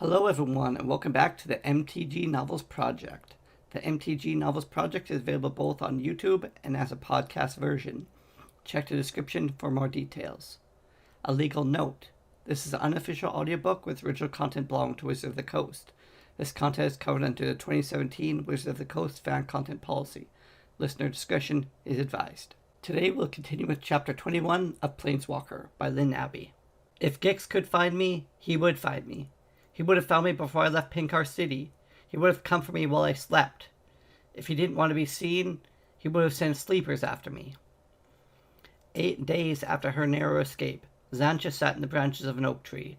Hello everyone and welcome back to the MTG Novels Project. The MTG Novels Project is available both on YouTube and as a podcast version. Check the description for more details. A legal note. This is an unofficial audiobook with original content belonging to Wizards of the Coast. This content is covered under the 2017 Wizards of the Coast fan content policy. Listener discretion is advised. Today we'll continue with Chapter 21 of Planeswalker by Lynn Abbey. If Gix could find me, he would find me. He would have found me before I left Pinkar City. He would have come for me while I slept. If he didn't want to be seen, he would have sent sleepers after me. 8 days after her narrow escape, Xantcha sat in the branches of an oak tree.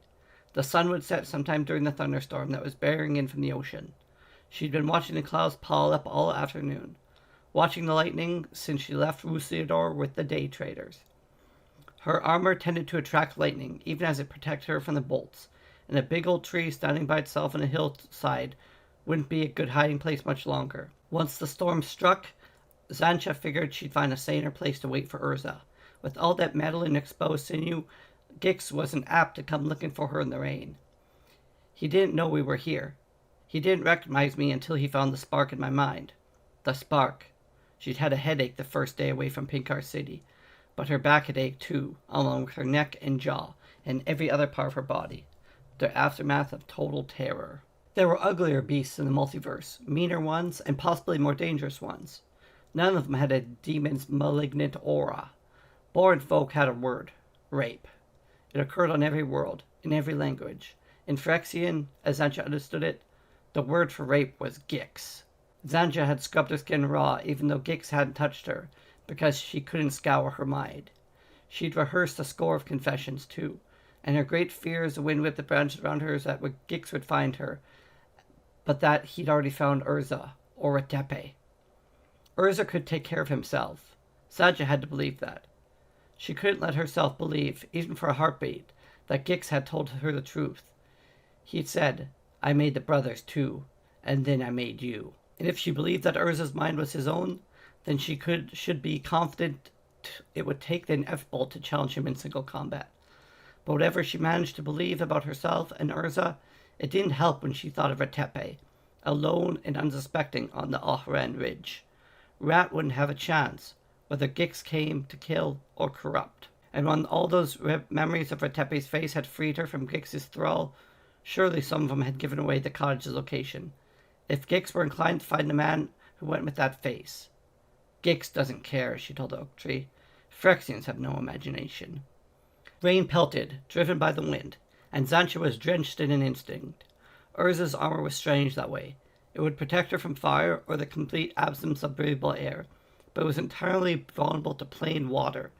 The sun would set sometime during the thunderstorm that was bearing in from the ocean. She'd been watching the clouds pile up all afternoon, watching the lightning since she left Rusiador with the day traders. Her armor tended to attract lightning, even as it protected her from the bolts, and a big old tree standing by itself on a hillside wouldn't be a good hiding place much longer. Once the storm struck, Xantcha figured she'd find a saner place to wait for Urza. With all that metal and exposed sinew, Gix wasn't apt to come looking for her in the rain. He didn't know we were here. He didn't recognize me until he found the spark in my mind. The spark. She'd had a headache the first day away from Pinkar City, but her back had ached too, along with her neck and jaw, and every other part of her body. The aftermath of total terror. There were uglier beasts in the multiverse, meaner ones, and possibly more dangerous ones. None of them had a demon's malignant aura. Born folk had a word: rape. It occurred on every world, in every language. In Phyrexian, as Xantcha understood it, the word for rape was Gix. Xantcha had scrubbed her skin raw, even though Gix hadn't touched her, because she couldn't scour her mind. She'd rehearsed a score of confessions, too, and her great fear as the wind whipped the branches around her is that Gix would find her, but that he'd already found Urza, or Retepe. Urza could take care of himself. Xantcha had to believe that. She couldn't let herself believe, even for a heartbeat, that Gix had told her the truth. He'd said, "I made the brothers too, and then I made you." And if she believed that Urza's mind was his own, then she should be confident it would take the inevitable to challenge him in single combat. But whatever she managed to believe about herself and Urza, it didn't help when she thought of Retepe, alone and unsuspecting on the Thran Ridge. Rat wouldn't have a chance, whether Gix came to kill or corrupt. And when all those memories of Retepe's face had freed her from Gix's thrall, surely some of them had given away the cottage's location. If Gix were inclined to find the man who went with that face. Gix doesn't care, she told the oak tree. Phyrexians have no imagination. Rain pelted, driven by the wind, and Xantcha was drenched in an instant. Urza's armor was strange that way. It would protect her from fire or the complete absence of breathable air, but it was entirely vulnerable to plain water.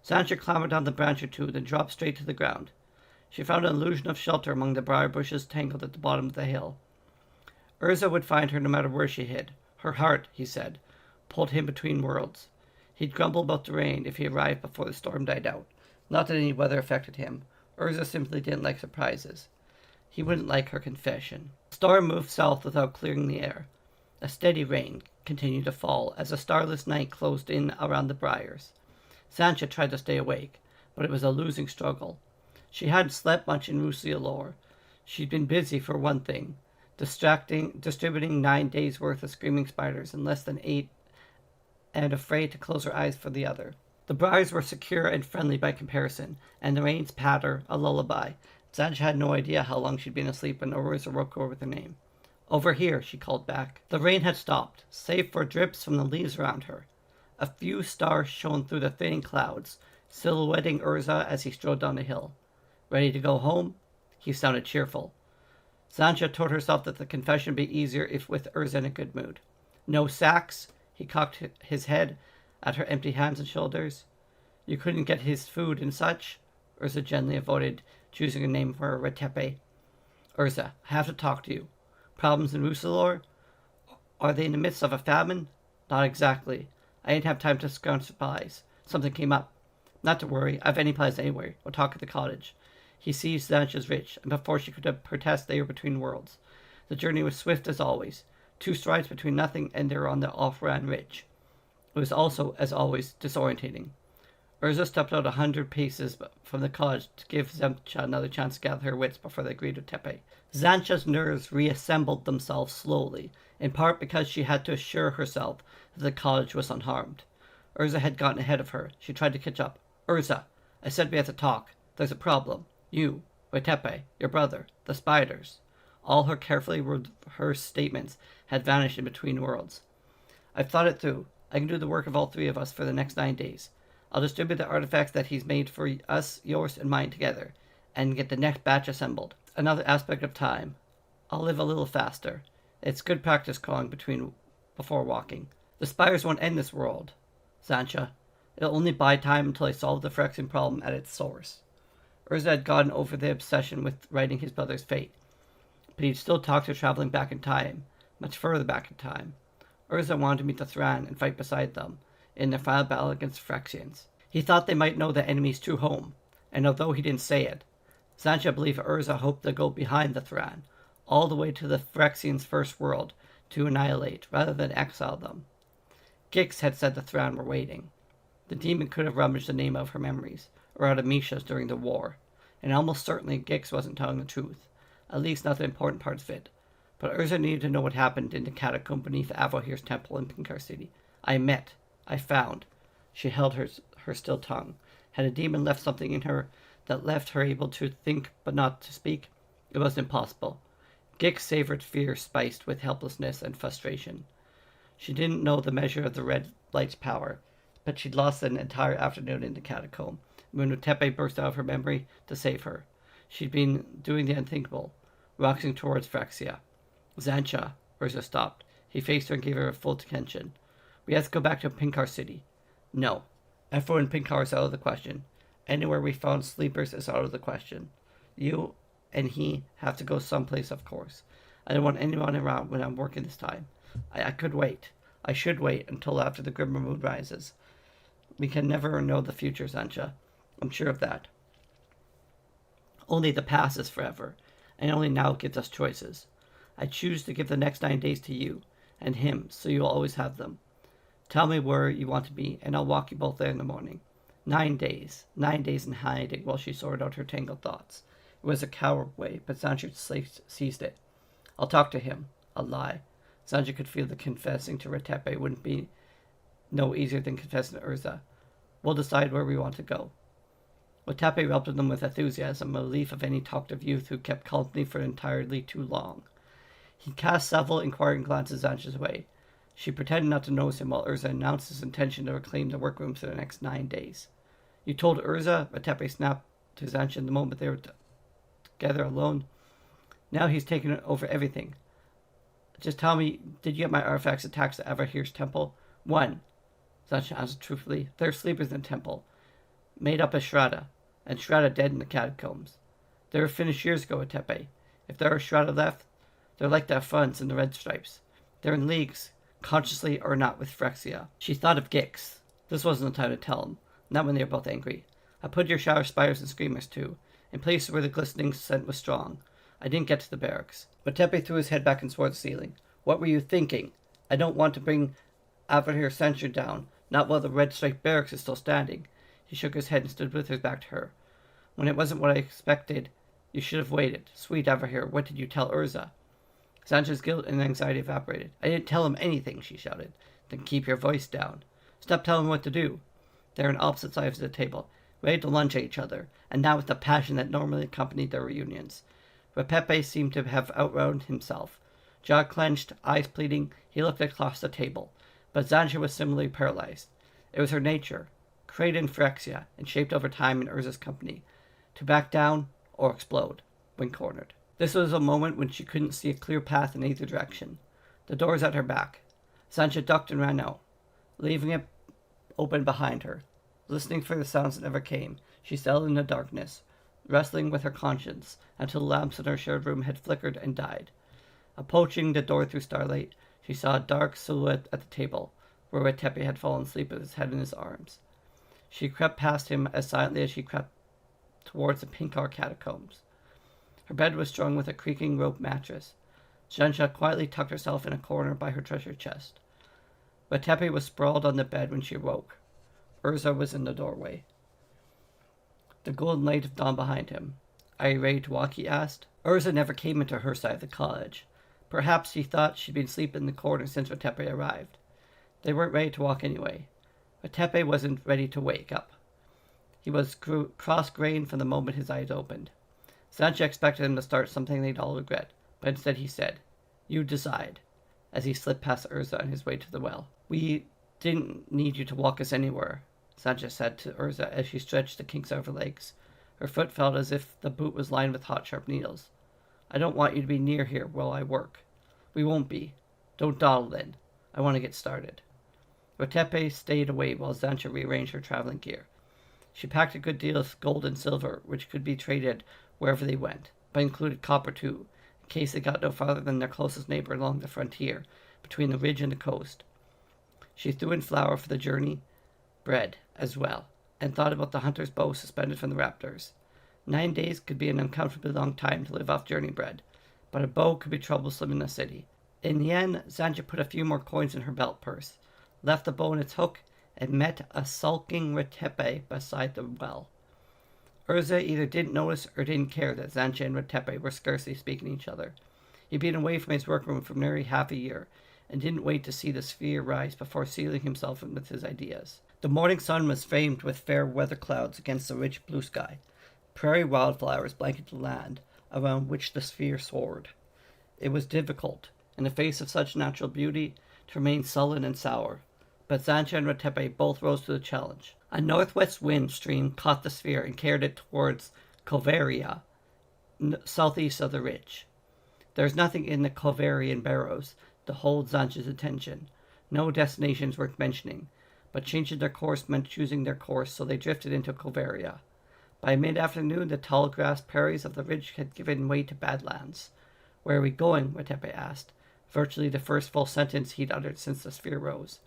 Xantcha clambered down the branch or two, then dropped straight to the ground. She found an illusion of shelter among the briar bushes tangled at the bottom of the hill. Urza would find her no matter where she hid. Her heart, he said, pulled him between worlds. He'd grumble about the rain if he arrived before the storm died out. Not that any weather affected him. Urza simply didn't like surprises. He wouldn't like her confession. The storm moved south without clearing the air. A steady rain continued to fall as a starless night closed in around the briars. Xantcha tried to stay awake, but it was a losing struggle. She hadn't slept much in Rusiador. She'd been busy for one thing, distributing 9 days' worth of screaming spiders in less than 8, and afraid to close her eyes for the other. The briars were secure and friendly by comparison, and the rain's patter a lullaby. Xantcha had no idea how long she'd been asleep when Urza woke her with her name. "Over here," she called back. The rain had stopped, save for drips from the leaves around her. A few stars shone through the thinning clouds, silhouetting Urza as he strode down the hill. Ready to go home? He sounded cheerful. Xantcha told herself that the confession would be easier if with Urza in a good mood. "No sacks?" He cocked his head at her empty hands and shoulders. "You couldn't get his food and such?" Urza gently avoided choosing a name for Retepe. "Urza, I have to talk to you. Problems in Rusiador? Are they in the midst of a famine?" "Not exactly. I didn't have time to scrounge supplies. Something came up." "Not to worry. I've any plans anyway. We'll talk at the cottage." He seized Xantcha's reach, and before she could protest, they were between worlds. The journey was swift as always. 2 strides between nothing, and they were on the Thran Ridge. It was also, as always, disorientating. Urza stepped out 100 paces from the cottage to give Zancha another chance to gather her wits before they agreed with Tepe. Zancha's nerves reassembled themselves slowly, in part because she had to assure herself that the cottage was unharmed. Urza had gotten ahead of her. She tried to catch up. Urza, I said we had to talk. There's a problem. You, Tepe, your brother, the spiders. All her carefully rehearsed statements had vanished in between worlds. I've thought it through. I can do the work of all three of us for the next 9 days. I'll distribute the artifacts that he's made for us, yours, and mine together, and get the next batch assembled. Another aspect of time. I'll live a little faster. It's good practice crawling before walking. The spiders won't end this world, Zancha. It'll only buy time until I solve the Phyrexian problem at its source. Urza had gotten over the obsession with writing his brother's fate, but he'd still talk to traveling back in time, much further back in time. Urza wanted to meet the Thran and fight beside them in their final battle against the Phyrexians. He thought they might know the enemy's true home, and although he didn't say it, Zancha believed Urza hoped to go behind the Thran, all the way to the Phyrexians' first world, to annihilate, rather than exile them. Gix had said the Thran were waiting. The demon could have rummaged the name out of her memories, or out of Misha's during the war, and almost certainly Gix wasn't telling the truth, at least not the important parts of it. But Urza needed to know what happened in the catacomb beneath Avohir's temple in Pinkar City. I found. She held her still tongue. Had a demon left something in her that left her able to think but not to speak? It was impossible. Gix savored fear spiced with helplessness and frustration. She didn't know the measure of the red light's power, but she'd lost an entire afternoon in the catacomb when Tepe burst out of her memory to save her. She'd been doing the unthinkable, rocketing towards Phyrexia. Zancha, Urza stopped. He faced her and gave her full attention. We have to go back to Pinkar City. No. Everyone in Pinkar is out of the question. Anywhere we found sleepers is out of the question. You and he have to go someplace, of course. I don't want anyone around when I'm working this time. I could wait. I should wait until after the grimmer moon rises. We can never know the future, Zancha. I'm sure of that. Only the past is forever, and only now gives us choices. I choose to give the next 9 days to you and him, so you'll always have them. Tell me where you want to be, and I'll walk you both there in the morning. 9 days. 9 days in hiding while she sorted out her tangled thoughts. It was a coward way, but Zancha seized it. I'll talk to him. I'll lie. Zancha could feel that confessing to Tepe wouldn't be no easier than confessing to Urza. We'll decide where we want to go. Tepe welcomed them with enthusiasm, a relief of any talkative youth who kept company for entirely too long. He cast several inquiring glances Zancha's way. She pretended not to notice him while Urza announced his intention to reclaim the workrooms for the next 9 days. You told Urza? Tepe snapped to Zancha in the moment they were together alone. Now he's taken over everything. Just tell me, did you get my artifacts attached to Avohir's temple? 1. Zancha answered truthfully. There are sleepers in the temple, made up of Shraddha, and Shraddha dead in the catacombs. They were finished years ago with Tepe. If there are Shraddha left, they're like the funds in the red stripes. They're in leagues, consciously or not, with Phyrexia. She thought of Gix. This wasn't the time to tell him, not when they were both angry. I put your shower spiders and screamers too, in places where the glistening scent was strong. I didn't get to the barracks. But Tepe threw his head back and swore at the ceiling. What were you thinking? I don't want to bring Avohir's censure down, not while the red striped barracks is still standing. He shook his head and stood with his back to her. When it wasn't what I expected, you should have waited. Sweet Avohir, what did you tell Urza? Zancha's guilt and anxiety evaporated. I didn't tell him anything, she shouted. Then keep your voice down. Stop telling him what to do. They're on opposite sides of the table, ready to lunge at each other, and now with the passion that normally accompanied their reunions. But Pepe seemed to have outrun himself. Jaw clenched, eyes pleading, he looked across the table. But Zancha was similarly paralyzed. It was her nature, created in Phyrexia and shaped over time in Urza's company, to back down or explode when cornered. This was a moment when she couldn't see a clear path in either direction. The door was at her back. Zancha ducked and ran out, leaving it open behind her. Listening for the sounds that never came, she settled in the darkness, wrestling with her conscience until the lamps in her shared room had flickered and died. Approaching the door through starlight, she saw a dark silhouette at the table, where Tepe had fallen asleep with his head in his arms. She crept past him as silently as she crept towards the Pinkar catacombs. Her bed was strung with a creaking rope mattress. Zancha quietly tucked herself in a corner by her treasure chest. But Tepe was sprawled on the bed when she awoke. Urza was in the doorway. the golden light of dawn behind him. Are you ready to walk? He asked. Urza never came into her side of the cottage. Perhaps she thought she'd been sleeping in the corner since Retepe arrived. They weren't ready to walk anyway. Retepe wasn't ready to wake up. He was cross-grained from the moment his eyes opened. Sancha expected him to start something they'd all regret, but instead he said, "You decide," as he slipped past Urza on his way to the well. "We didn't need you to walk us anywhere," Sancha said to Urza as she stretched the kinks of her legs. Her foot felt as if the boot was lined with hot, sharp needles. "I don't want you to be near here while I work." "We won't be. Don't dawdle, Lynn. I want to get started." Retepe stayed away while Sancha rearranged her traveling gear. She packed a good deal of gold and silver, which could be traded wherever they went, but included copper too, in case they got no farther than their closest neighbor along the frontier, between the ridge and the coast. She threw in flour for the journey, bread as well, and thought about the hunter's bow suspended from the raptors. 9 days could be an uncomfortably long time to live off journey bread, but a bow could be troublesome in the city. In the end, Sancha put a few more coins in her belt purse, left the bow in its hook, and met a sulking Retepe beside the well. Urza either didn't notice or didn't care that Sancha and Retepe were scarcely speaking to each other. He'd been away from his workroom for nearly half a year, and didn't wait to see the sphere rise before sealing himself in with his ideas. The morning sun was framed with fair weather clouds against the rich blue sky. Prairie wildflowers blanketed the land around which the sphere soared. It was difficult, in the face of such natural beauty, to remain sullen and sour, but Sancha and Retepe both rose to the challenge. A northwest wind stream caught the sphere and carried it towards Coveria, southeast of the ridge. There was nothing in the Coverian barrows to hold Sancha's attention. No destinations worth mentioning, but changing their course meant choosing their course, so they drifted into Coveria. By mid-afternoon, the tall grass prairies of the ridge had given way to badlands. "Where are we going?" Retepe asked, virtually the first full sentence he'd uttered since the sphere rose.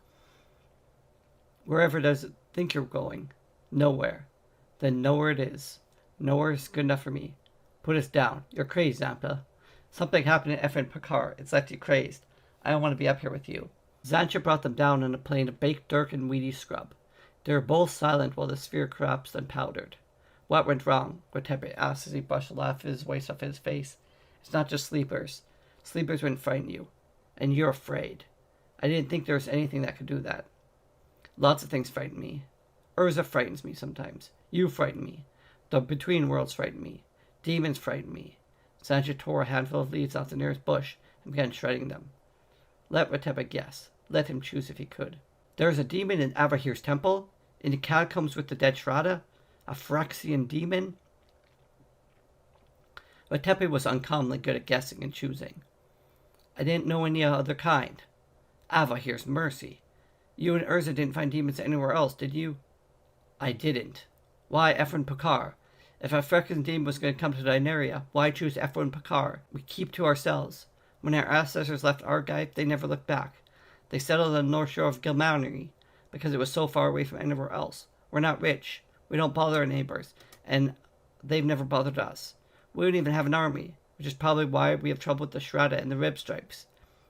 "Wherever does it think you're going?" "Nowhere." "Then nowhere it is. Nowhere is good enough for me. Put us down. You're crazed, Zampa. Something happened to Efren Picard. It's left you crazed. I don't want to be up here with you." Sancha brought them down on a plain of baked dirt and weedy scrub. They were both silent while the sphere collapsed and powdered. "What went wrong?" Retepe asked as he brushed the laugh of his waist off his face. "It's not just sleepers. Sleepers wouldn't frighten you. And you're afraid. I didn't think there was anything that could do that." "Lots of things frighten me. Urza frightens me sometimes. You frighten me. The between worlds frighten me. Demons frighten me." Sancha tore a handful of leaves off the nearest bush and began shredding them. Let Retepe guess. Let him choose if he could. "There is a demon in Avahir's temple, in the catacombs with the dead Shraddha, a Phyrexian demon." Retepe was uncommonly good at guessing and choosing. "I didn't know any other kind." "Avahir's mercy. You and Urza didn't find demons anywhere else, did you?" "I didn't." "Why Efren Picard? If a Phyrexian demon was going to come to Dynaria, why choose Efren Picard? We keep to ourselves. When our ancestors left Argive, they never looked back. They settled on the north shore of Gilmanry because it was so far away from anywhere else. We're not rich. We don't bother our neighbors, and they've never bothered us. We don't even have an army, which is probably why we have trouble with the Shraddha and the Rib Stripes.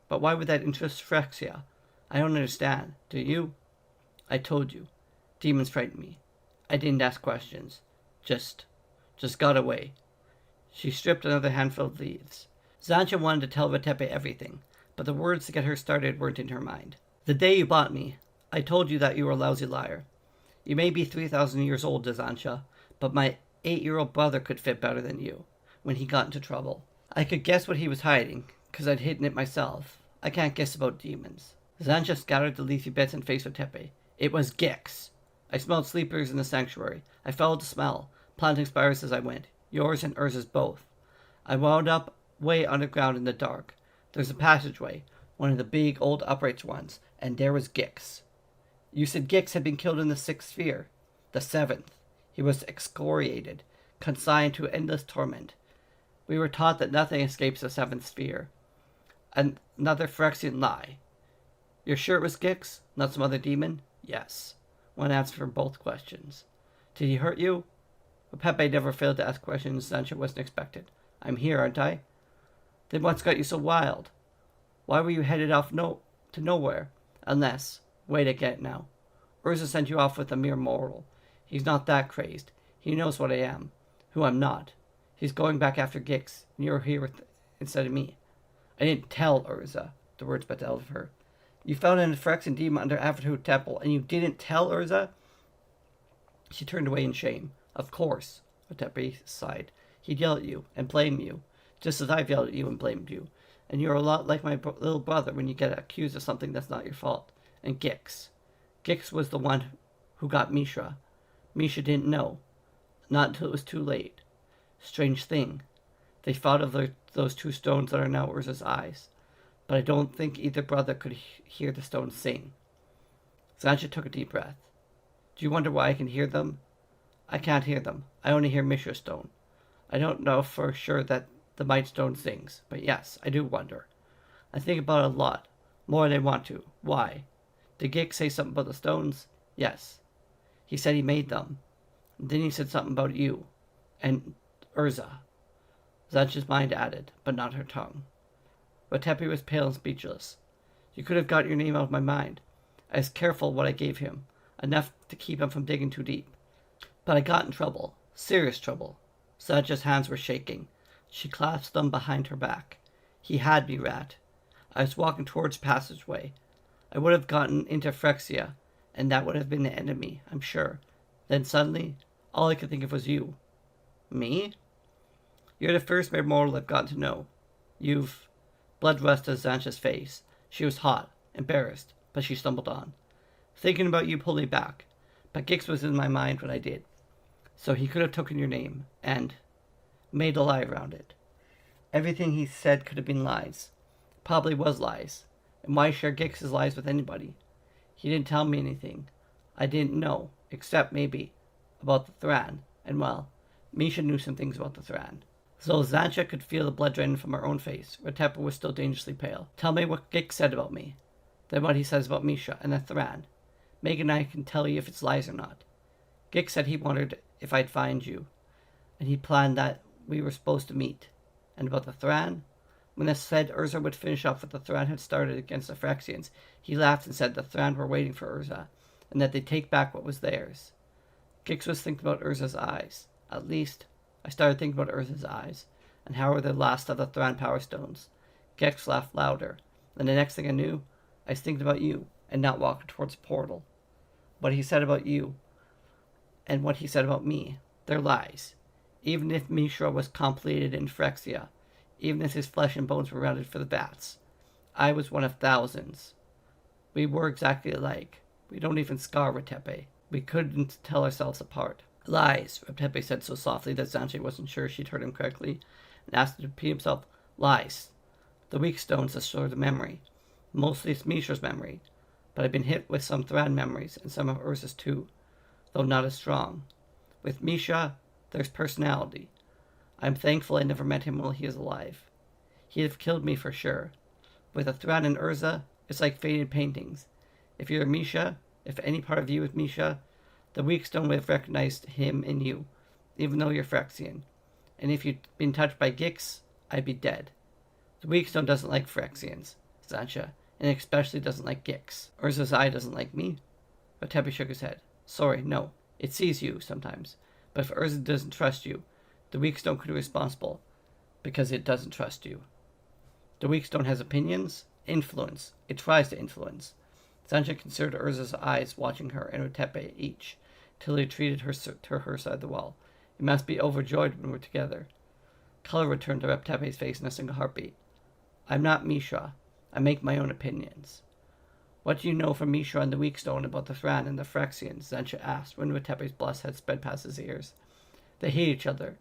But why would that interest Phyrexia? I don't understand. Do you?" "I told you. Demons frighten me. I didn't ask questions. Just got away." She stripped another handful of leaves. Sancha wanted to tell Retepe everything, but the words to get her started weren't in her mind. "The day you bought me, I told you that you were a lousy liar. You may be 3,000 years old, Sancha, but my 8-year-old brother could fit better than you when he got into trouble. I could guess what he was hiding, 'cause I'd hidden it myself. I can't guess about demons." Sancha scattered the leafy bits and faced Retepe. "It was Gix. I smelled sleepers in the sanctuary. I followed the smell, planting spires as I went. Yours and Urza's both. I wound up way underground in the dark. There's a passageway, one of the big old upright ones, and there was Gix. You said Gix had been killed in the 6th sphere. The 7th. He was excoriated, consigned to endless torment. We were taught that nothing escapes the 7th sphere. Another Phyrexian lie. You're sure it was Gix, not some other demon?" "Yes." One answer for both questions. "Did he hurt you?" Pepe never failed to ask questions Sancha wasn't expected. "I'm here, aren't I?" "Then what's got you so wild? Why were you headed off to nowhere? Unless, wait, I get it now. Urza sent you off with a mere mortal. He's not that crazed. He knows what I am, who I'm not. He's going back after Gix, and you're here instead of me. I didn't tell Urza, the words sped out of her. You found an Phyrexian demon under Avathu Temple, and you didn't tell Urza? She turned away in shame. Of course, Otepe sighed. He'd yell at you and blame you, just as I've yelled at you and blamed you. And you're a lot like my little brother when you get accused of something that's not your fault. And Gix. Gix was the one who got Mishra. Misha didn't know. Not until it was too late. Strange thing. They fought of those two stones that are now Urza's eyes. But I don't think either brother could hear the stones sing. Xantcha took a deep breath. Do you wonder why I can hear them? I can't hear them. I only hear Mishra's stone. I don't know for sure that the Might Stone sings, but yes, I do wonder. I think about it a lot, more than I want to. Why? Did Gix say something about the stones? Yes. He said he made them. And then he said something about you. And Urza. Xantcha's mind added, but not her tongue. Otepe was pale and speechless. You could have got your name out of my mind. I was careful what I gave him, enough to keep him from digging too deep. But I got in trouble. Serious trouble. Xantcha's hands were shaking. She clasped them behind her back. He had me, Rat. I was walking towards passageway. I would have gotten into Phyrexia, and that would have been the enemy, I'm sure. Then suddenly, all I could think of was you. Me? You're the first mere mortal I've gotten to know. You've... Blood rushed to Xantcha's face. She was hot, embarrassed, but she stumbled on. Thinking about you pulled me back, but Gix was in my mind when I did. So he could have taken your name, and made a lie around it. Everything he said could have been lies. Probably was lies. And why share Gix's lies with anybody? He didn't tell me anything. I didn't know, except maybe, about the Thran. And well, Misha knew some things about the Thran. So Xantcha could feel the blood draining from her own face. Otepe was still dangerously pale. Tell me what Gix said about me. Then what he says about Misha and the Thran. Megan and I can tell you if it's lies or not. Gix said he wondered if I'd find you. And he planned that we were supposed to meet. And about the Thran? When it said Urza would finish off what the Thran had started against the Phyrexians, he laughed and said the Thran were waiting for Urza, and that they'd take back what was theirs. Gix was thinking about Urza's eyes. At least, I started thinking about Urza's eyes, and how were the last of the Thran Power Stones. Gix laughed louder, and the next thing I knew, I was thinking about you, and not walking towards the portal. What he said about you, and what he said about me, they're lies. Even if Mishra was completed in Phyrexia, even if his flesh and bones were rounded for the bats, I was one of thousands. We were exactly alike. We don't even scar Otepe. We couldn't tell ourselves apart. Lies, Otepe said so softly that Xantcha wasn't sure she'd heard him correctly, and asked him to repeat himself. Lies. The weak stones assure the memory. Mostly it's Mishra's memory, but I've been hit with some Thran memories, and some of Urza's too, though not as strong. With Misha, there's personality. I'm thankful I never met him while he was alive. He'd have killed me for sure. With a Thran and Urza, it's like faded paintings. If you're Misha, if any part of you is Misha, the weak stone would have recognized him in you, even though you're Phyrexian. And if you'd been touched by Gix, I'd be dead. The weak stone doesn't like Phyrexians, Xantcha, and especially doesn't like Gix. Urza's eye doesn't like me. Otepe shook his head. Sorry, no. It sees you sometimes. But if Urza doesn't trust you, the weak stone could be responsible, because it doesn't trust you. The weak stone has opinions, influence. It tries to influence. Xantcha considered Urza's eyes watching her and Otepe each, till he treated her to her side of the wall. You must be overjoyed when we're together. Color returned to Otepe's face in a single heartbeat. I'm not Mishra. I make my own opinions. What do you know from Mishra and the weak stone about the Thran and the Phyrexians? Xantcha asked when Otepe's blush had sped past his ears. They hate each other,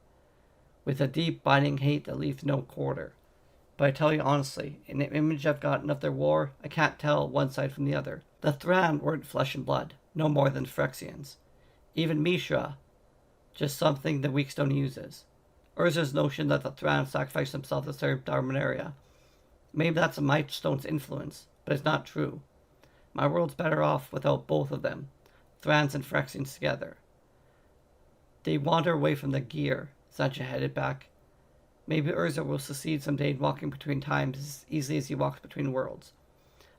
with a deep, binding hate that leaves no quarter. But I tell you honestly, in the image I've gotten of their war, I can't tell one side from the other. The Thran weren't flesh and blood, no more than Phyrexians. Even Mishra, just something the weak stone uses. Urza's notion that the Thran sacrificed themselves to serve Darminaria. Maybe that's a Might Stone's influence, but it's not true. My world's better off without both of them, Thrans and Phyrexians together. They wander away from the gear, Xantcha headed back. Maybe Urza will succeed someday in walking between times as easily as he walks between worlds.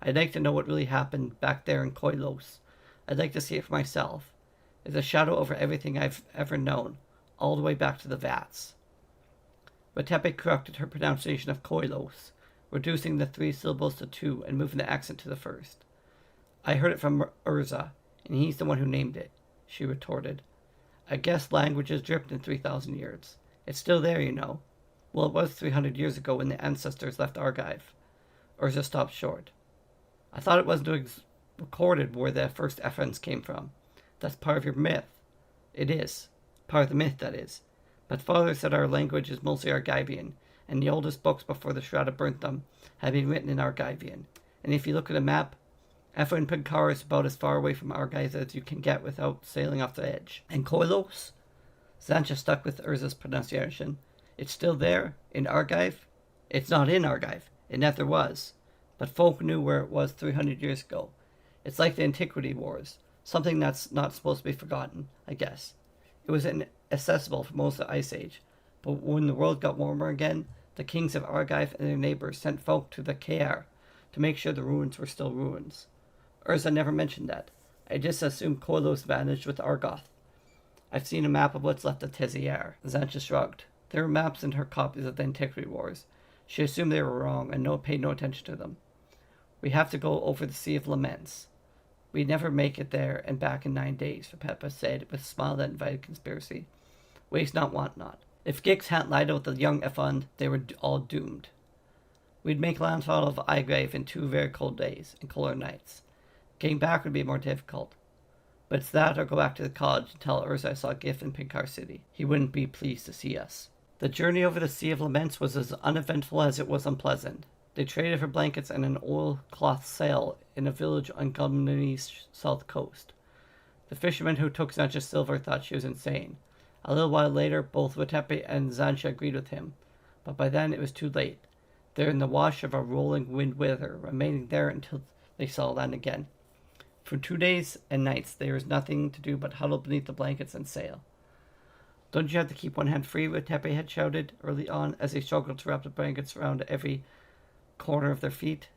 I'd like to know what really happened back there in Koilos. I'd like to see it for myself. is a shadow over everything I've ever known, all the way back to the vats. Retepe corrected her pronunciation of Koilos, reducing the 3 syllables to 2 and moving the accent to the first. I heard it from Urza, and he's the one who named it, she retorted. I guess languages drift in 3,000 years. It's still there, you know. Well, it was 300 years ago when the ancestors left Argive. Urza stopped short. I thought it wasn't recorded where the first Ephrains came from. That's part of your myth. It is. Part of the myth, that is. But Father said our language is mostly Argivian, and the oldest books before the Shroud burnt them have been written in Argivian. And if you look at a map, Ephrain Pinkar is about as far away from Argive as you can get without sailing off the edge. And Koilos? Zancha stuck with Urza's pronunciation. It's still there? In Argive? It's not in Argive. It never was. But folk knew where it was 300 years ago. It's like the Antiquity Wars. Something that's not supposed to be forgotten, I guess. It was inaccessible for most of the Ice Age. But when the world got warmer again, the kings of Argive and their neighbors sent folk to the Caer to make sure the ruins were still ruins. Urza never mentioned that. I just assumed Koilos vanished with Argoth. I've seen a map of what's left of Tezier. Zancha shrugged. There were maps in her copies of the Antiquity Wars. She assumed they were wrong and paid no attention to them. We have to go over the Sea of Laments. We'd never make it there and back in 9 days, Peppa said, with a smile that invited conspiracy. Waste not, want not. If Gix hadn't lied about the young Effund, they were all doomed. We'd make landfall of Igrave in 2 very cold days and colder nights. Getting back would be more difficult. But it's that or go back to the college and tell Urza I saw Gif in Pinkar City. He wouldn't be pleased to see us. The journey over the Sea of Laments was as uneventful as it was unpleasant. They traded for blankets and an oilcloth sail in a village on Gumnini's south coast. The fisherman who took Zancha's silver thought she was insane. A little while later, both Retepe and Zancha agreed with him, but by then it was too late. They were in the wash of a rolling wind weather, remaining there until they saw land again. For 2 days and nights there was nothing to do but huddle beneath the blankets and sail. Don't you have to keep one hand free? Retepe had shouted early on as they struggled to wrap the blankets around every corner of their feet.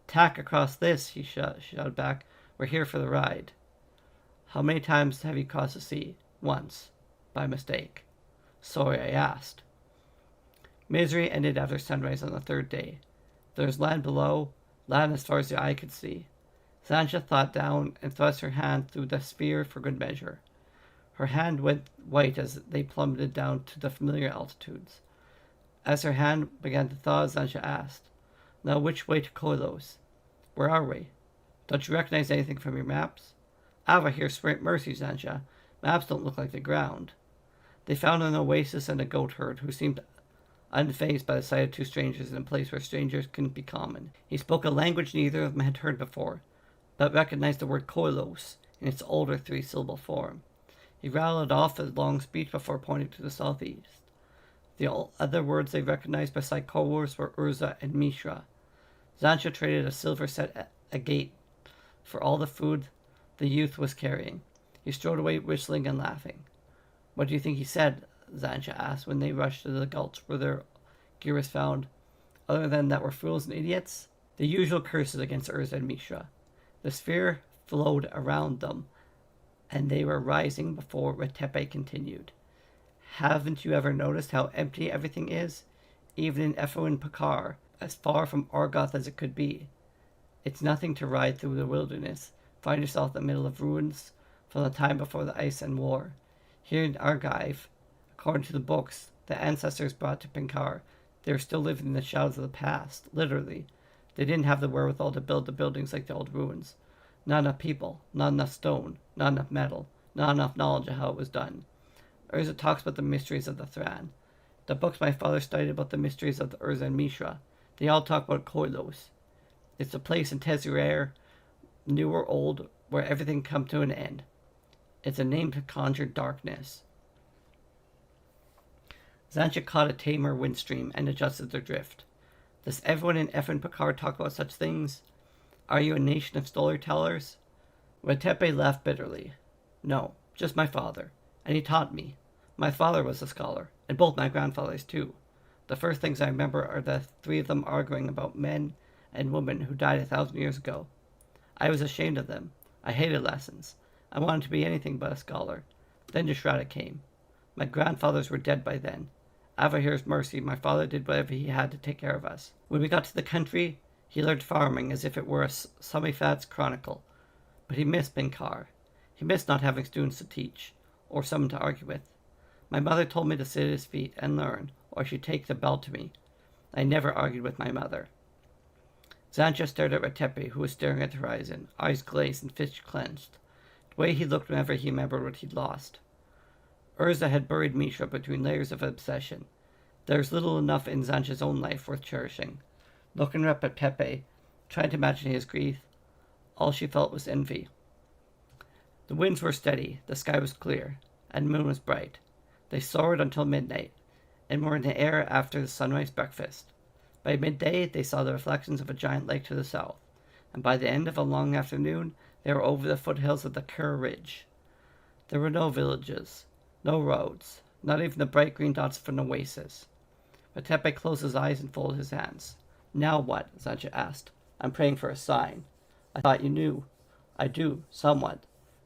Tack across this, he shouted back. We're here for the ride. How many times have you crossed the sea? Once. By mistake. Sorry I asked. Misery ended after sunrise on the 3rd day. There was land below, land as far as the eye could see. Zancha thought down and thrust her hand through the sphere for good measure. Her hand went white as they plummeted down to the familiar altitudes. As her hand began to thaw, Zancha asked, Now which way to Koilos? Where are we? Don't you recognize anything from your maps? Ava here sprint mercy, Zancha. Maps don't look like the ground. They found an oasis and a goat herd who seemed unfazed by the sight of 2 strangers in a place where strangers couldn't be common. He spoke a language neither of them had heard before, but recognized the word Koilos in its older 3-syllable form. He rattled off a long speech before pointing to the southeast. The other words they recognized beside Koilos were Urza and Mishra. Zancha traded a silver set a gate for all the food the youth was carrying. He strode away whistling and laughing. What do you think he said? Zancha asked when they rushed to the gulch where their gear was found. Other than that we're fools and idiots? The usual curses against Urza and Mishra. The sphere flowed around them, and they were rising before Retepe continued. Haven't you ever noticed how empty everything is? Even in Ephrain Pakar, as far from Argoth as it could be. It's nothing to ride through the wilderness, find yourself in the middle of ruins from the time before the ice and war. Here in Argive, according to the books the ancestors brought to Pinkar, they were still living in the shadows of the past, literally. They didn't have the wherewithal to build the buildings like the old ruins. Not enough people, not enough stone, not enough metal, not enough knowledge of how it was done. Urza talks about the mysteries of the Thran. The books my father studied about the mysteries of the Urza and Mishra, they all talk about Koilos. It's a place in Tezier, new or old, where everything come to an end. It's a name to conjure darkness. Zancha caught a tamer windstream and adjusted their drift. Does everyone in Ephrain Pakar talk about such things? Are you a nation of storytellers? Retepe laughed bitterly. No, just my father. And he taught me. My father was a scholar, and both my grandfathers too. The first things I remember are the 3 of them arguing about men and women who died 1,000 years ago. I was ashamed of them. I hated lessons. I wanted to be anything but a scholar. Then Yashrada came. My grandfathers were dead by then. Avahir's mercy, my father did whatever he had to take care of us. When we got to the country, he learned farming as if it were a Samifat's chronicle. But he missed Binkar. He missed not having students to teach, or someone to argue with. My mother told me to sit at his feet and learn, or she'd take the belt to me. I never argued with my mother. Xantcha stared at Retepe, who was staring at the horizon, eyes glazed and fists clenched, the way he looked whenever he remembered what he'd lost. Urza had buried Mishra between layers of obsession. There was little enough in Xantcha's own life worth cherishing. Looking up at Pepe, trying to imagine his grief, all she felt was envy. The winds were steady, the sky was clear, and the moon was bright. They soared until midnight, and were in the air after the sunrise breakfast. By midday, they saw the reflections of a giant lake to the south, and by the end of a long afternoon, they were over the foothills of the Kerr Ridge. There were no villages, no roads, not even the bright green dots of an oasis. Retepe closed his eyes and folded his hands. Now what? Xantcha asked. I'm praying for a sign. I thought you knew. I do, somewhat.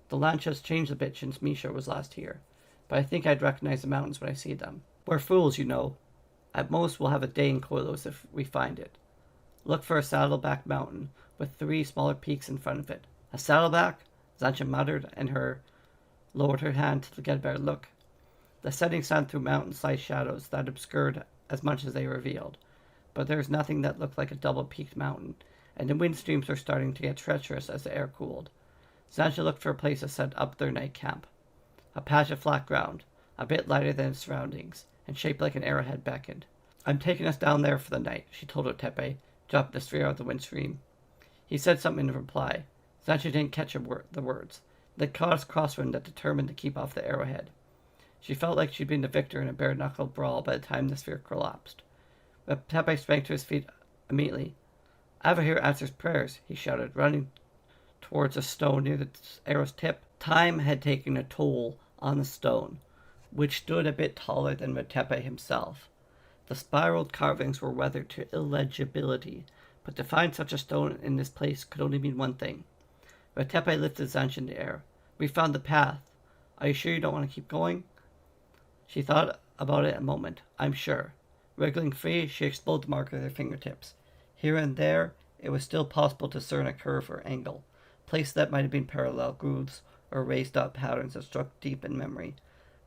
The land has changed a bit since Misha was last here, but I think I'd recognize the mountains when I see them. We're fools, you know. At most, we'll have a day in Koilos if we find it. Look for a saddleback mountain with 3 smaller peaks in front of it. A saddleback? Xantcha muttered, and lowered her hand to get a better look. The setting sun threw mountain-sized shadows that obscured as much as they revealed, but there was nothing that looked like a double-peaked mountain, and the wind streams were starting to get treacherous as the air cooled. Xantcha looked for a place to set up their night camp. A patch of flat ground, a bit lighter than its surroundings, and shaped like an arrowhead beckoned. I'm taking us down there for the night, she told Retepe, dropping the sphere out of the windstream. He said something in reply. Xantcha didn't catch the words. They caught a crosswind that determined to keep off the arrowhead. She felt like she'd been the victor in a bare-knuckle brawl by the time the sphere collapsed. Retepe sprang to his feet immediately. Avahir answers prayers, he shouted, running towards a stone near the arrow's tip. Time had taken a toll on the stone, which stood a bit taller than Retepe himself. The spiraled carvings were weathered to illegibility, but to find such a stone in this place could only mean one thing. Retepe lifted Xantcha in the air. We found the path. Are you sure you don't want to keep going? She thought about it a moment. I'm sure. Wriggling free, she explored the mark with her fingertips. Here and there, it was still possible to discern a curve or angle, places that might have been parallel grooves or raised up patterns that struck deep in memory.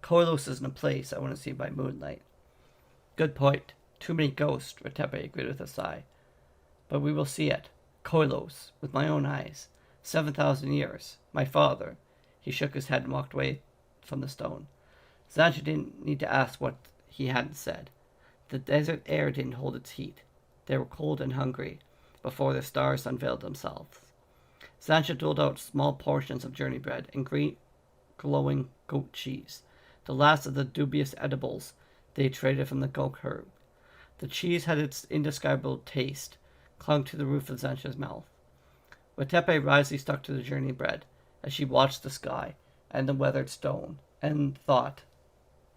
Koilos isn't a place I want to see by moonlight. Good point. Too many ghosts, Retepe agreed with a sigh. But we will see it. Koilos, with my own eyes. 7,000 years. My father. He shook his head and walked away from the stone. Xantcha didn't need to ask what he hadn't said. The desert air didn't hold its heat. They were cold and hungry, before the stars unveiled themselves. Xantcha doled out small portions of journey bread and green, glowing goat cheese, the last of the dubious edibles they traded from the goat herd. The cheese had its indescribable taste, clung to the roof of Xantcha's mouth. Retepe wisely stuck to the journey bread as she watched the sky and the weathered stone, and thought,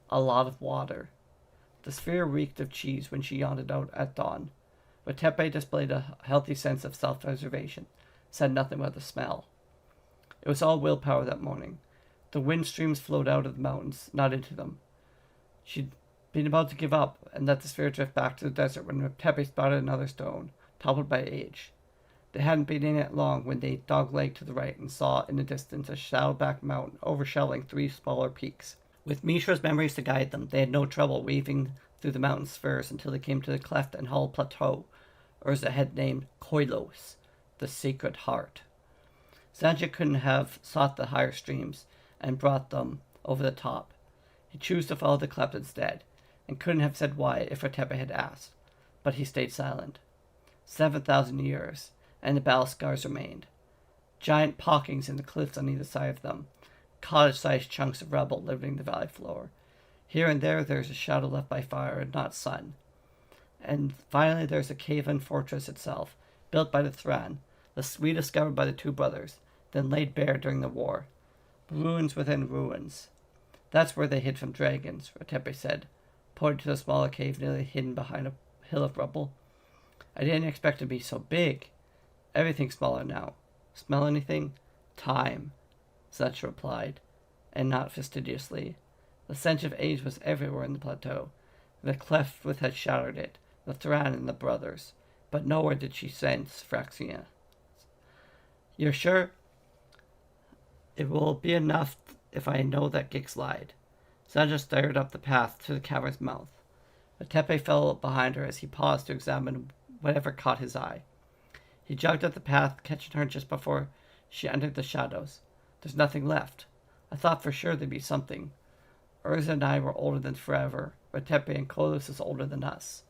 a lot of water. The sphere reeked of cheese when she yawned out at dawn. Retepe displayed a healthy sense of self-preservation, said nothing about the smell. It was all willpower that morning. The wind streams flowed out of the mountains, not into them. She'd been about to give up and let the sphere drift back to the desert when Retepe spotted another stone, toppled by age. They hadn't been in it long when they dog-legged to the right and saw in the distance a saddleback mountain overshadowing 3 smaller peaks. With Mishra's memories to guide them, they had no trouble weaving through the mountain spheres until they came to the cleft and hollow plateau, Urza had named Koilos, the Sacred Heart. Xantcha couldn't have sought the higher streams and brought them over the top. He chose to follow the cleft instead, and couldn't have said why if Retepe had asked, but he stayed silent. 7,000 years, and the battle scars remained. Giant pockings in the cliffs on either side of them, cottage-sized chunks of rubble littering the valley floor. Here and there is a shadow left by fire and not sun. And finally there's a cave-in fortress itself, built by the Thran, rediscovered by the 2 brothers, then laid bare during the war. Ruins within ruins. That's where they hid from dragons, Retepe said, pointing to the smaller cave nearly hidden behind a hill of rubble. I didn't expect it to be so big. Everything's smaller now. Smell anything? Time. Zatch replied, and not fastidiously. The stench of age was everywhere in the plateau. The cleft which had shattered it, the Thran and the brothers, but nowhere did she sense Phryxia. You're sure? It will be enough if I know that Gix lied. Zatch stared up the path to the cavern's mouth. Tepe fell behind her as he paused to examine whatever caught his eye. He jogged up the path, catching her just before she entered the shadows. There's nothing left. I thought for sure there'd be something. Urza and I were older than forever, but Tepe and Kolos is older than us.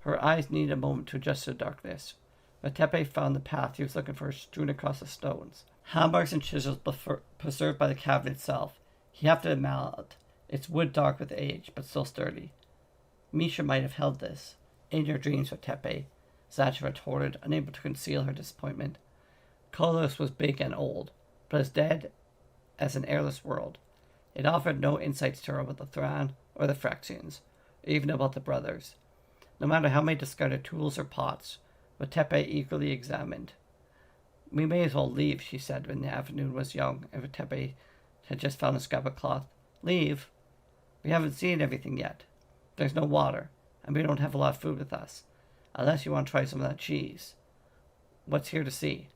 Her eyes needed a moment to adjust to the darkness. Tepe found the path he was looking for strewn across the stones. Handmarks and chisels preserved by the cavern itself. He hefted a mallet, its wood dark with age, but still sturdy. Misha might have held this. In your dreams, Tepe, Zatch retorted, unable to conceal her disappointment. Kolos was big and old, but as dead as an airless world. It offered no insights to her about the Thran or the Phyrexians, or even about the brothers. No matter how many discarded tools or pots, Tepe eagerly examined. We may as well leave, she said when the afternoon was young and Tepe had just found a scrap of cloth. Leave? We haven't seen everything yet. There's no water, and we don't have a lot of food with us, unless you want to try some of that cheese. What's here to see?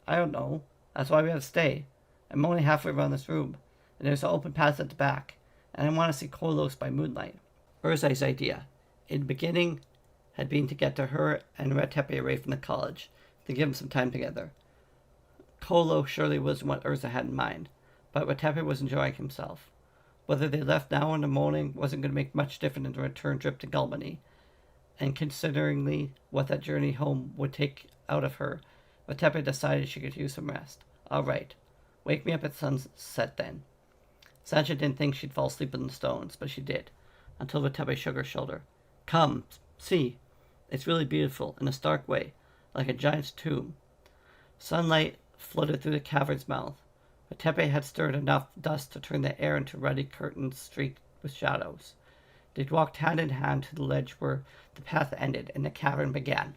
I don't know. That's why we have to stay. I'm only halfway around this room, and there's an open path at the back, and I want to see Kolos by moonlight. Urzai's idea, in the beginning, had been to get to her and Tepe away from the college, to give them some time together. Kolos surely wasn't what Urza had in mind, but Tepe was enjoying himself. Whether they left now or in the morning wasn't going to make much difference in the return trip to Gulmany, and considering what that journey home would take out of her, Tepe decided she could use some rest. All right, wake me up at sunset then. Sancha didn't think she'd fall asleep in the stones, but she did, until Tepe shook her shoulder. Come, see. It's really beautiful, in a stark way, like a giant's tomb. Sunlight flooded through the cavern's mouth. Tepe had stirred enough dust to turn the air into ruddy curtains streaked with shadows. They walked hand in hand to the ledge where the path ended and the cavern began.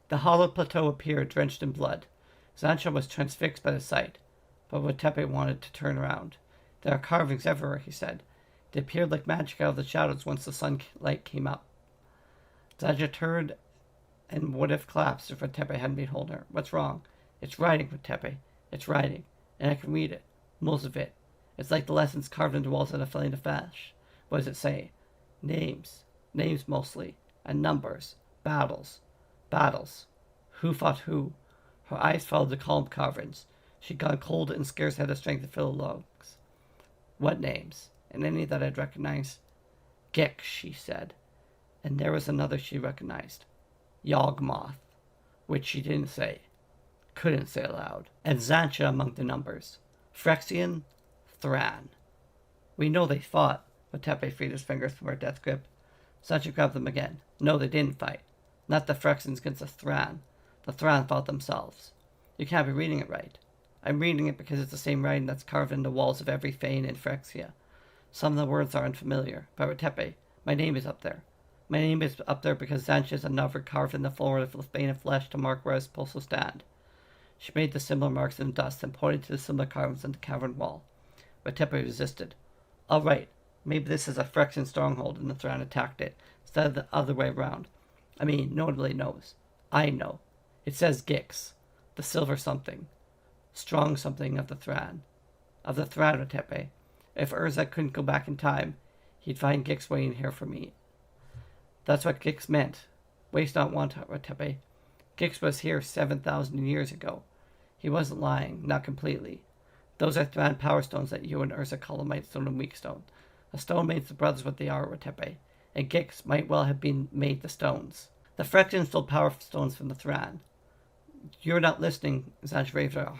The hollow plateau appeared, drenched in blood. Sancha was transfixed by the sight, but Tepe wanted to turn around. There are carvings everywhere, he said. They appeared like magic out of the shadows once the sunlight came up. Sancha turned and would have collapsed if Tepe hadn't been holding her. What's wrong? It's writing, Tepe. It's writing. And I can read it. Most of it. It's like the lessons carved into walls of the Flame of Flash. What does it say? Names. Names mostly. And numbers. Battles. Battles. Who fought who? Her eyes followed the column carvings. She'd gone cold and scarce had the strength to fill the logs. What names? And any that I'd recognize? Gix, she said. And there was another she recognized. Yawgmoth. Which she didn't say. Couldn't say aloud. And Zancha among the numbers. Phyrexian, Thran. We know they fought, but Tepe freed his fingers from her death grip. Zancha grabbed them again. No, they didn't fight. Not the Phyrexians against the Thran. The Thran fought themselves. You can't be reading it right. I'm reading it because it's the same writing that's carved into the walls of every fane in Phyrexia. Some of the words are unfamiliar, but Tepe, my name is up there. My name is up there because Zancha is a number carved in the floor of the vein of flesh to mark where it's supposed to stand. She made the similar marks in the dust and pointed to the similar carvings on the cavern wall. But Tepe resisted. All right, maybe this is a Phyrexian stronghold and the Thran attacked it, instead of the other way around. I mean, no one really knows. I know. It says Gix, the silver something. Strong something of the Thran. Of the Thran, Tepe. If Urza couldn't go back in time, he'd find Gix waiting here for me. That's what Gix meant. Waste not want, Tepe. Gix was here 7,000 years ago. He wasn't lying, not completely. Those are Thran power stones that you and Urza call a Might Stone and Weak Stone. A stone makes the brothers what they are, Tepe, and Gix might well have been made the stones. The Phyrexians stole power stones from the Thran. You're not listening, Zanch waved her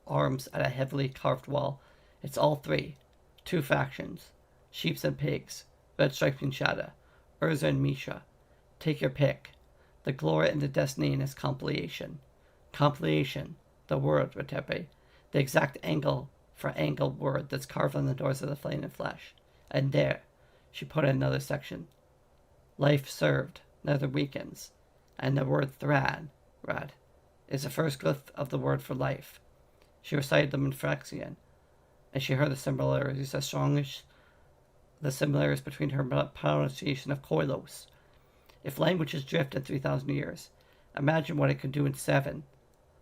arms at a heavily carved wall. It's all three. Two factions. Sheeps and pigs. Red Stripes and Shada. Urza and Misha. Take your pick. The glory and the destiny in its compilation. Compilation. The word, Tepe. The exact angle for angle word that's carved on the doors of the Flame and Flesh. And there, she put in another section. Life served, neither weakens. And the word Thran, Rad, is the first glyph of the word for life. She recited them in Phyrexian. and she heard the similarities as strong as the similarities between her pronunciation of Koilos. If languages drift in 3,000 years, imagine what it could do in 7,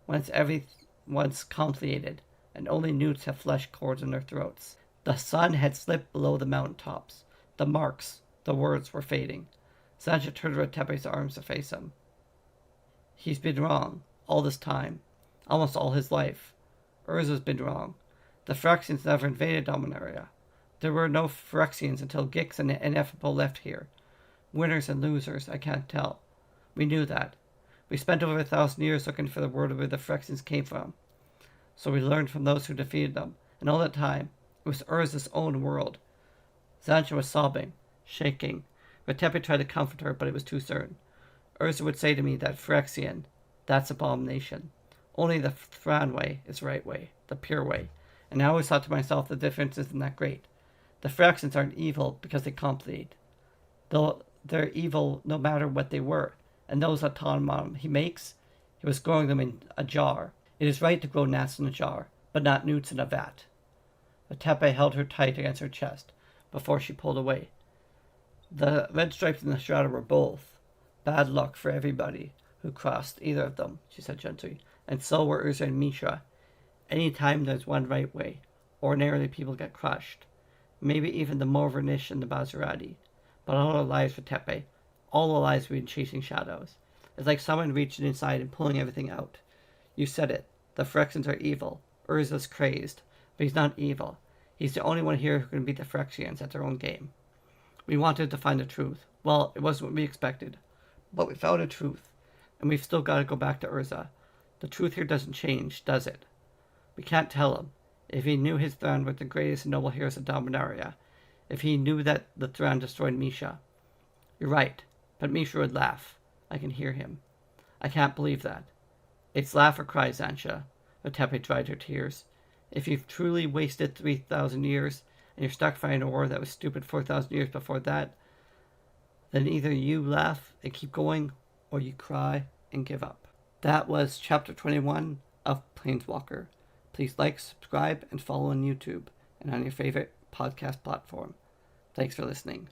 when everyone's complicated, and only newts have flesh cords in their throats. The sun had slipped below the mountain tops. The marks, the words were fading. Sancha turned to Tepe's arms to face him. He's been wrong, all this time, almost all his life. Urza's been wrong. The Phyrexians never invaded Dominaria. There were no Phyrexians until Gix and Ineffable left here. Winners and losers, I can't tell. We knew that. We spent over 1,000 years looking for the word where the Phyrexians came from. So we learned from those who defeated them, and all that time, it was Urza's own world. Sancha was sobbing, shaking. Tepe tried to comfort her, but it was too soon. Urza would say to me that Phyrexian, that's abomination. Only the Thran way is the right way, the pure way. And I always thought to myself the difference isn't that great. The Phyrexians aren't evil because they complicate. Though they're evil no matter what they were, and those automaton he makes, he was growing them in a jar. It is right to grow gnats in a jar, but not newts in a vat. Tepe held her tight against her chest before she pulled away. The red stripes in the shadow were both bad luck for everybody who crossed either of them, she said gently, and so were Urza and Misha. Any time there's one right way, ordinarily people get crushed. Maybe even the Morvernish and the Bazarati. But all our lives for Tepe, all our lives we've been chasing shadows. It's like someone reaching inside and pulling everything out. You said it. The Phyrexians are evil. Urza's crazed. But he's not evil. He's the only one here who can beat the Phyrexians at their own game. We wanted to find the truth. Well, it wasn't what we expected. But we found the truth. And we've still got to go back to Urza. The truth here doesn't change, does it? We can't tell him. If he knew his Thran were the greatest and noble heroes of Dominaria. If he knew that the Thran destroyed Misha. You're right. But Misha would laugh. I can hear him. I can't believe that. It's laugh or cry, Sancha. Tepe dried her tears. If you've truly wasted 3,000 years, and you're stuck fighting a war that was stupid 4,000 years before that, then either you laugh and keep going, or you cry and give up. That was Chapter 21 of Planeswalker. Please like, subscribe, and follow on YouTube, and on your favorite podcast platform. Thanks for listening.